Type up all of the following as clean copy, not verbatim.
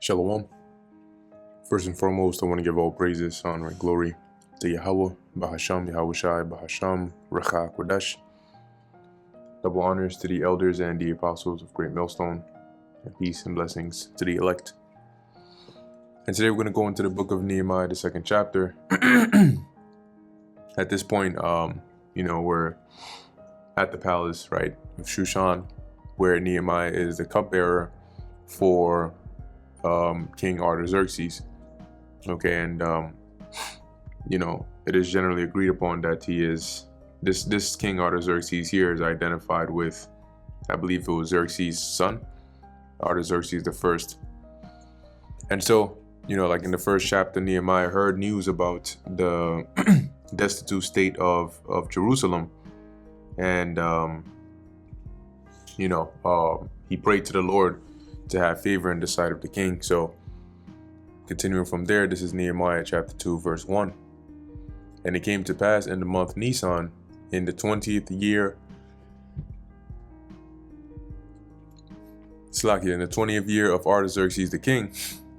Shalom. First and foremost, I want to give all praises, honor, and glory to Yahweh, Bahasham, Yahushai, Bahasham, Racha, Kodesh. Double honors to the elders and the apostles of Great Millstone, and peace and blessings to the elect. And today we're going to go into the book of Nehemiah, the second chapter. At this point, we're at the palace, right, of Shushan, where Nehemiah is the cupbearer for King Artaxerxes. Okay, and it is generally agreed upon that he is this King Artaxerxes here is identified with, I believe it was Xerxes' son, Artaxerxes the first. And so, like in the first chapter, Nehemiah heard news about the destitute state of Jerusalem, and he prayed to the Lord to have favor in the sight of the king. So continuing from there, this is Nehemiah chapter 2 verse 1. And it came to pass in the month Nisan, in the 20th year, in the 20th year of Artaxerxes the king,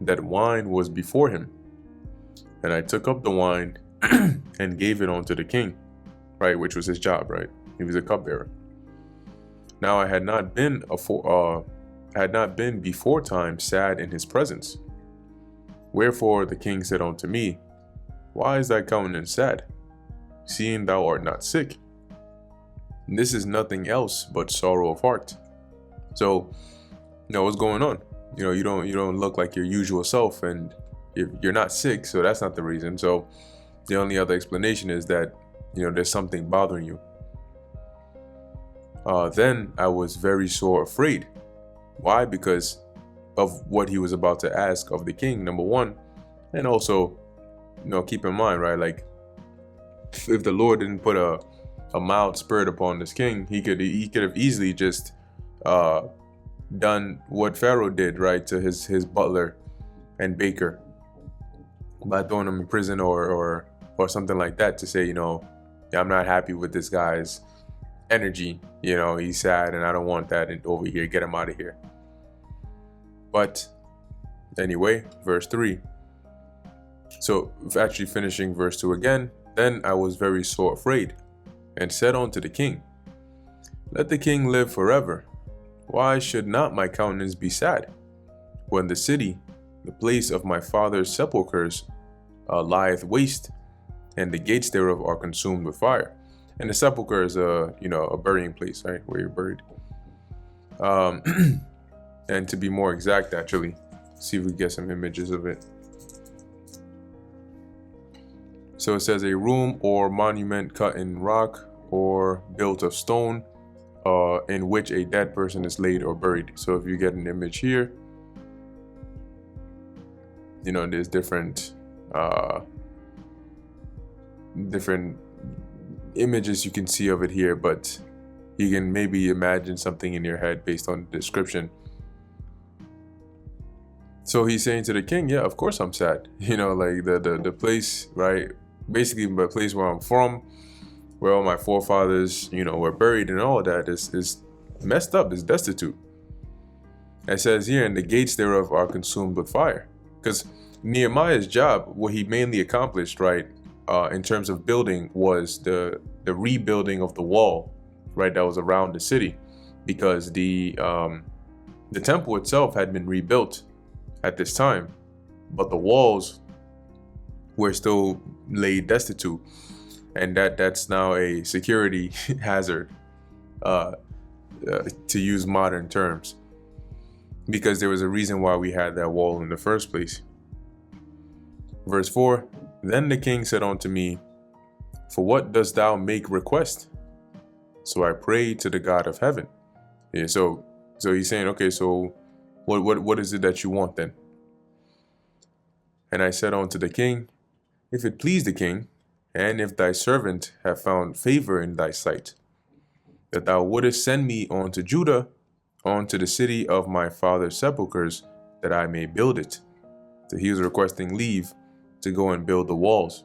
that wine was before him. And I took up the wine and gave it unto the king, right, which was his job, right? He was a cupbearer. Now I had not been before time sad in his presence. Wherefore the king said unto me, Why is thy countenance sad, seeing thou art not sick? And this is nothing else but sorrow of heart. So, what's going on? You don't look like your usual self, and you're not sick, so that's not the reason. So the only other explanation is that there's something bothering you. Then I was very sore afraid. Why? Because of what he was about to ask of the king, number one. And also, keep in mind, right, like if the Lord didn't put a mild spirit upon this king, he could have easily just done what Pharaoh did, right, to his butler and baker, by throwing him in prison or something like that, to say, I'm not happy with this guy's energy, he's sad and I don't want that over here, get him out of here. But anyway, verse 3. So actually finishing verse 2 again. Then I was very sore afraid, and said unto the king, Let the king live forever. Why should not my countenance be sad, when the city, the place of my father's sepulchres, lieth waste, and the gates thereof are consumed with fire? And the sepulchre is a burying place, right, where you're buried. And to be more exact, actually, see if we get some images of it. So it says a room or monument cut in rock or built of stone, in which a dead person is laid or buried. So if you get an image here, there's different images you can see of it here, but you can maybe imagine something in your head based on the description. So he's saying to the king, yeah, of course I'm sad. Like the place, right? Basically the place where I'm from, where all my forefathers, were buried, and all of that is messed up, is destitute. It says here, and the gates thereof are consumed with fire. Because Nehemiah's job, what he mainly accomplished, right, in terms of building, was the rebuilding of the wall, right, that was around the city, because the temple itself had been rebuilt at this time, but the walls were still laid destitute, and that's now a security hazard, to use modern terms, because there was a reason why we had that wall in the first place. Verse 4, Then the king said unto me, For what dost thou make request? So I prayed to the God of heaven. Yeah, so he's saying, okay, so what is it that you want then? And I said unto the king, If it please the king, and if thy servant have found favor in thy sight, that thou wouldest send me unto Judah, unto the city of my father's sepulchres, that I may build it. So he was requesting leave to go and build the walls.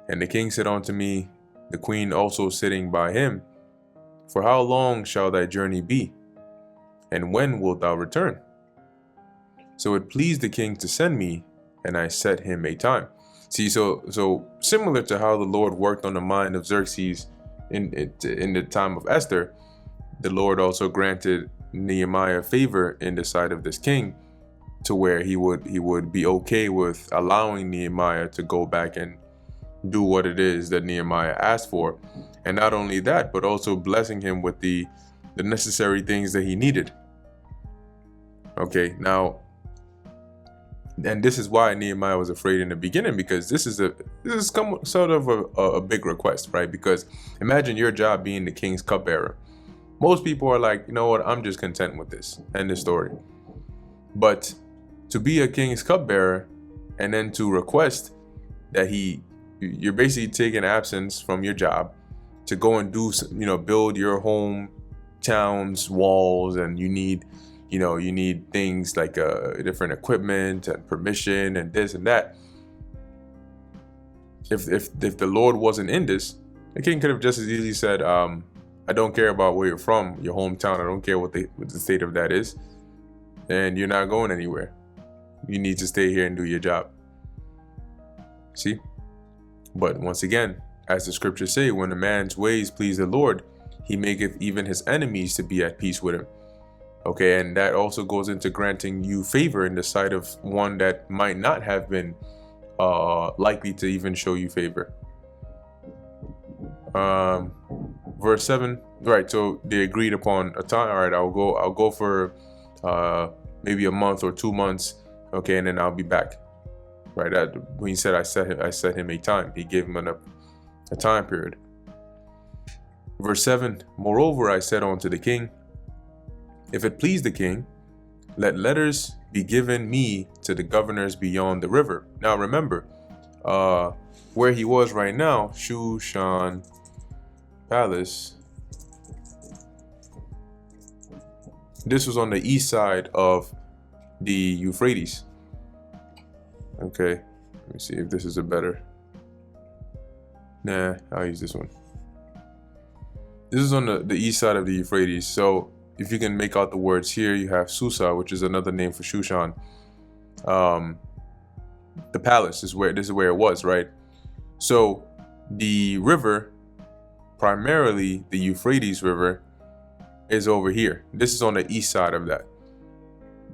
And the king said unto me, the queen also sitting by him, For how long shall thy journey be? And when wilt thou return? So it pleased the king to send me, and I set him a time. See, so similar to how the Lord worked on the mind of Xerxes in the time of Esther, the Lord also granted Nehemiah favor in the sight of this king, to where he would be okay with allowing Nehemiah to go back and do what it is that Nehemiah asked for. And not only that, but also blessing him with the necessary things that he needed. Okay, now, and this is why Nehemiah was afraid in the beginning, because this is sort of a big request, right? Because imagine your job being the king's cupbearer. Most people are like, you know what, I'm just content with this. End of story. But to be a king's cupbearer and then to request that you're basically taking absence from your job to go and do, build your hometown's walls, and you need things like different equipment and permission and this and that. If the Lord wasn't in this, the king could have just as easily said, I don't care about where you're from, your hometown. I don't care what the state of that is, and you're not going anywhere. You need to stay here and do your job. See? But once again, as the scriptures say, when a man's ways please the Lord, he maketh even his enemies to be at peace with him. Okay, and that also goes into granting you favor in the sight of one that might not have been likely to even show you favor. Verse 7, right? So they agreed upon a time. All right, I'll go for maybe a month or 2 months. Okay, and then I'll be back. Right? When he said I set him a time, he gave him a time period. Verse 7, moreover, I said unto the king, if it please the king, let letters be given me to the governors beyond the river. Now remember, where he was right now, Shushan Palace, this was on the east side of the Euphrates. Okay, let me see if this is a better. Nah, I'll use this one. This is on the east side of the Euphrates. So if you can make out the words here, you have Susa, which is another name for Shushan. The palace is where it was, right? So the river, primarily the Euphrates River, is over here. This is on the east side of that.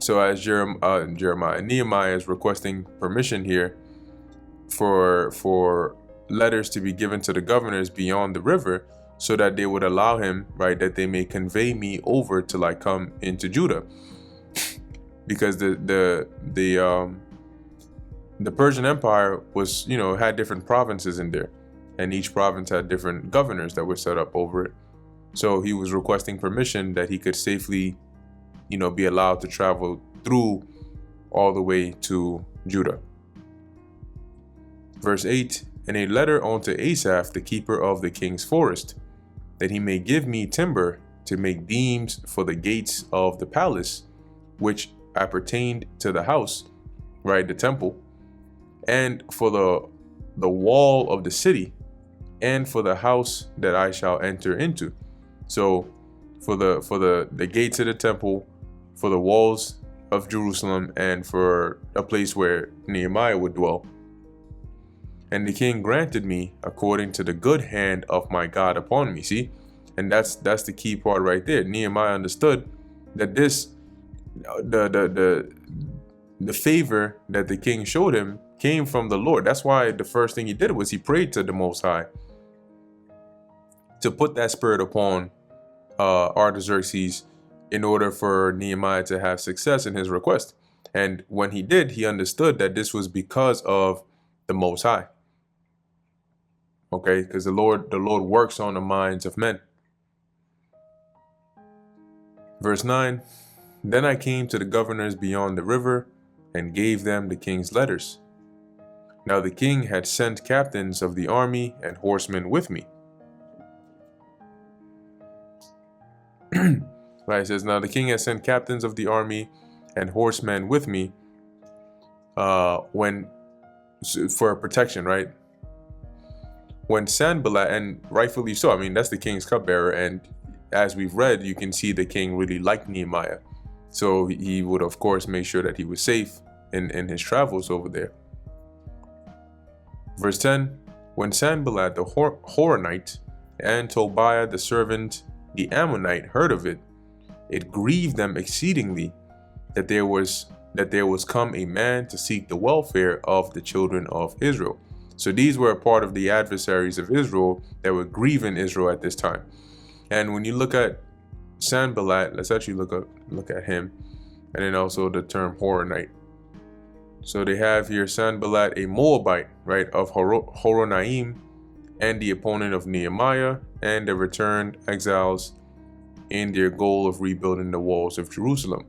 So as Nehemiah is requesting permission here for letters to be given to the governors beyond the river, so that they would allow him, right, that they may convey me over till I come into Judah, because the Persian Empire was, had different provinces in there, and each province had different governors that were set up over it. So he was requesting permission that he could safely, be allowed to travel through all the way to Judah. Verse 8, and a letter unto Asaph, the keeper of the king's forest, that he may give me timber to make beams for the gates of the palace, which appertained to the house, right, the temple, and for the wall of the city, and for the house that I shall enter into. So for the gates of the temple, for the walls of Jerusalem, and for a place where Nehemiah would dwell. And the king granted me according to the good hand of my God upon me. See, and that's the key part right there. Nehemiah understood that this, the favor that the king showed him came from the Lord. That's why the first thing he did was he prayed to the Most High to put that spirit upon Artaxerxes in order for Nehemiah to have success in his request. And when he did, he understood that this was because of the Most High. Okay, because the Lord works on the minds of men. Verse 9, then I came to the governors beyond the river and gave them the king's letters. Now the king had sent captains of the army and horsemen with me. Right, it says, now the king has sent captains of the army and horsemen with me for protection, right? When Sanballat, and rightfully so, I mean, that's the king's cupbearer, and as we've read, you can see the king really liked Nehemiah. So he would, of course, make sure that he was safe in his travels over there. Verse 10, when Sanballat the Horonite and Tobiah the servant, the Ammonite, heard of it, it grieved them exceedingly that there was come a man to seek the welfare of the children of Israel. So these were a part of the adversaries of Israel that were grieving Israel at this time. And when you look at Sanballat, let's actually look at him, and then also the term Horonite. So they have here Sanballat, a Moabite, right, of Horonaim, and the opponent of Nehemiah, and the returned exiles in their goal of rebuilding the walls of Jerusalem.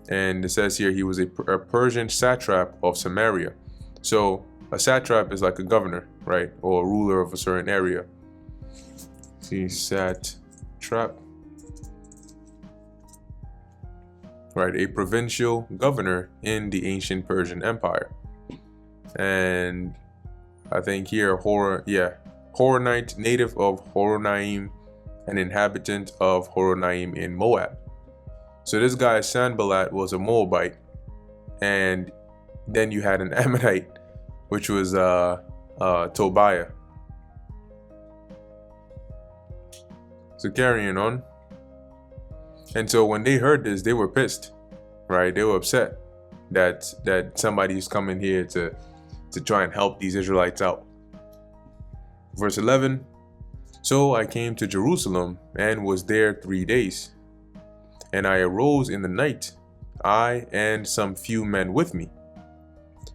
And it says here he was a Persian satrap of Samaria. So a satrap is like a governor, right, or a ruler of a certain area. See, satrap, right, a provincial governor in the ancient Persian Empire. And I think here Horonite, native of Horonaim, an inhabitant of Horonaim in Moab. So this guy Sanballat was a Moabite, and then you had an Ammonite, which was Tobiah. So carrying on. And so when they heard this, they were pissed, right? They were upset that somebody's coming here to try and help these Israelites out. Verse 11, so I came to Jerusalem and was there 3 days. And I arose in the night, I and some few men with me.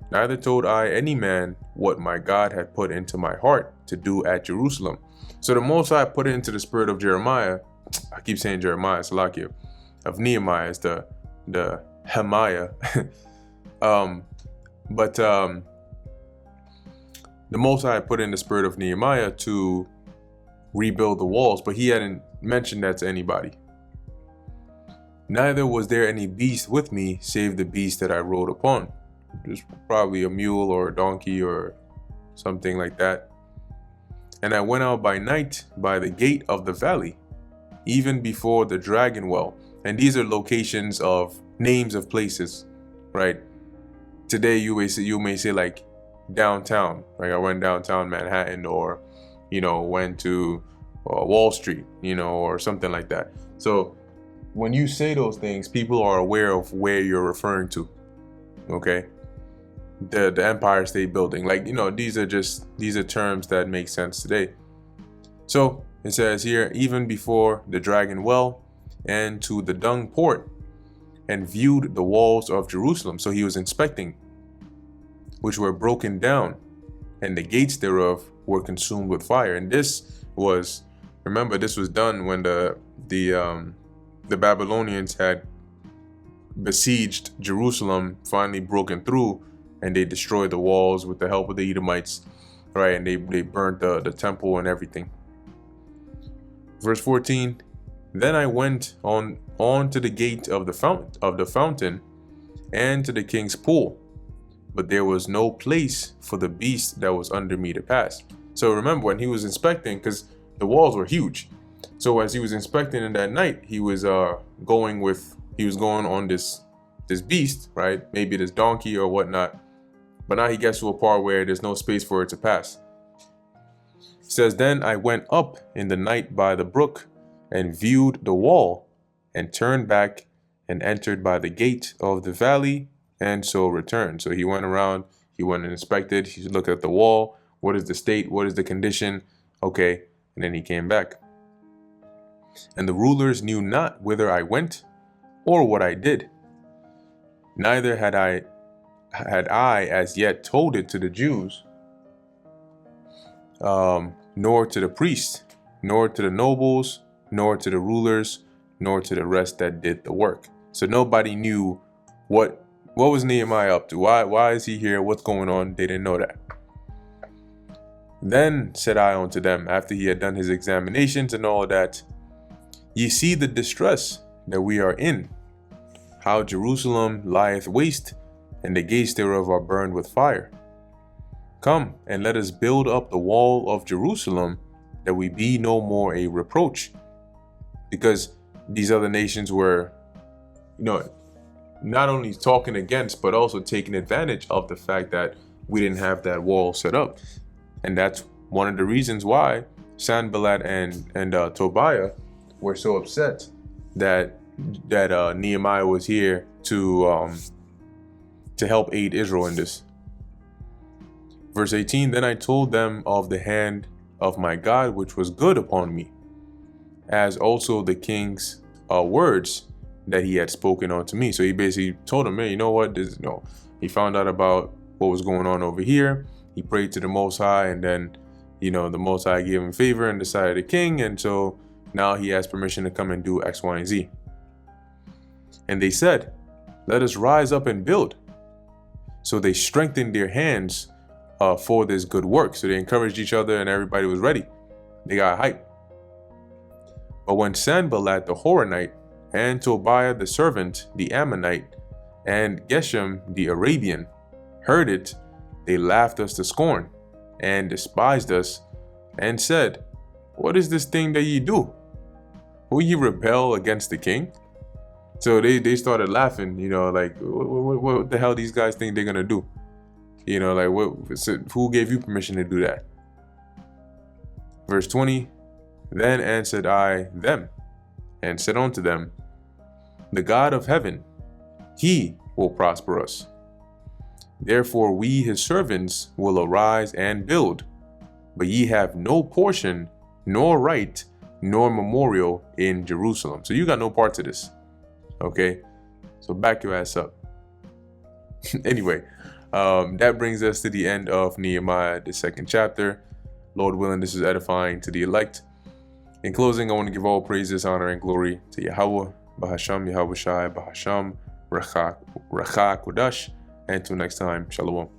Neither told I any man what my God had put into my heart to do at Jerusalem. So the Most High put it into the spirit of Jeremiah. I keep saying Jeremiah, Salakia, of Nehemiah is the Nehemiah. But the Most High put in the spirit of Nehemiah to rebuild the walls, but he hadn't mentioned that to anybody. Neither was there any beast with me, save the beast that I rode upon. Just probably a mule or a donkey or something like that. And I went out by night by the gate of the valley, even before the dragon well. And these are locations of names of places, right? Today you may say like downtown, like I went downtown Manhattan, or went to Wall Street, or something like that. So when you say those things, people are aware of where you're referring to. Okay, the Empire State Building, like these are terms that make sense today. So it says here, even before the dragon well and to the dung port, and viewed the walls of Jerusalem. So he was inspecting, which were broken down, and the gates thereof were consumed with fire. And this was done when the Babylonians had besieged Jerusalem, finally broken through, and they destroyed the walls with the help of the Edomites, right? And they burnt the temple and everything. Verse 14, then I went on to the gate of the fountain and to the king's pool, but there was no place for the beast that was under me to pass. So remember, when he was inspecting, because the walls were huge, so as he was inspecting in that night, he was going on this beast, right? Maybe this donkey or whatnot. But now he gets to a part where there's no space for it to pass. It says, then I went up in the night by the brook and viewed the wall, and turned back and entered by the gate of the valley, and so returned. So he went around, he went and inspected, he looked at the wall, what is the state, what is the condition, okay, and then he came back. And the rulers knew not whither I went or what I did. Neither had I as yet told it to the Jews, nor to the priests, nor to the nobles, nor to the rulers, nor to the rest that did the work. So nobody knew what was Nehemiah up to. Why is he here? What's going on? They didn't know that. Then said I unto them, after he had done his examinations and all that, ye see the distress that we are in, how Jerusalem lieth waste, and the gates thereof are burned with fire. Come, and let us build up the wall of Jerusalem, that we be no more a reproach. Because these other nations were not only talking against, but also taking advantage of the fact that we didn't have that wall set up. And that's one of the reasons why Sanballat and Tobiah were so upset that Nehemiah was here to help aid Israel in this. Verse 18, then I told them of the hand of my God, which was good upon me, as also the king's words that he had spoken unto me. So he basically told him, hey, you know what? He found out about what was going on over here. He prayed to the Most High, and then, the Most High gave him favor and decided the king. And so now he has permission to come and do X, Y, and Z. And they said, let us rise up and build. So they strengthened their hands for this good work. So they encouraged each other, and everybody was ready. They got hype. But when Sanballat the Horonite, and Tobiah the servant, the Ammonite, and Geshem the Arabian heard it, they laughed us to scorn, and despised us, and said, what is this thing that ye do? Will ye rebel against the king? So they started laughing, like, what the hell these guys think they're gonna do? Who gave you permission to do that? Verse 20, then answered I them, and said unto them, the God of heaven, he will prosper us. Therefore we his servants will arise and build, but ye have no portion, nor right, nor memorial in Jerusalem. So you got no part to this. Okay, so back your ass up. Anyway, that brings us to the end of Nehemiah, the 2nd chapter. Lord willing, this is edifying to the elect. In closing, I want to give all praises, honor, and glory to Yahweh, Bahasham, Yahweh Shai, Bahasham, Rachak Kodash. And until next time, Shalom.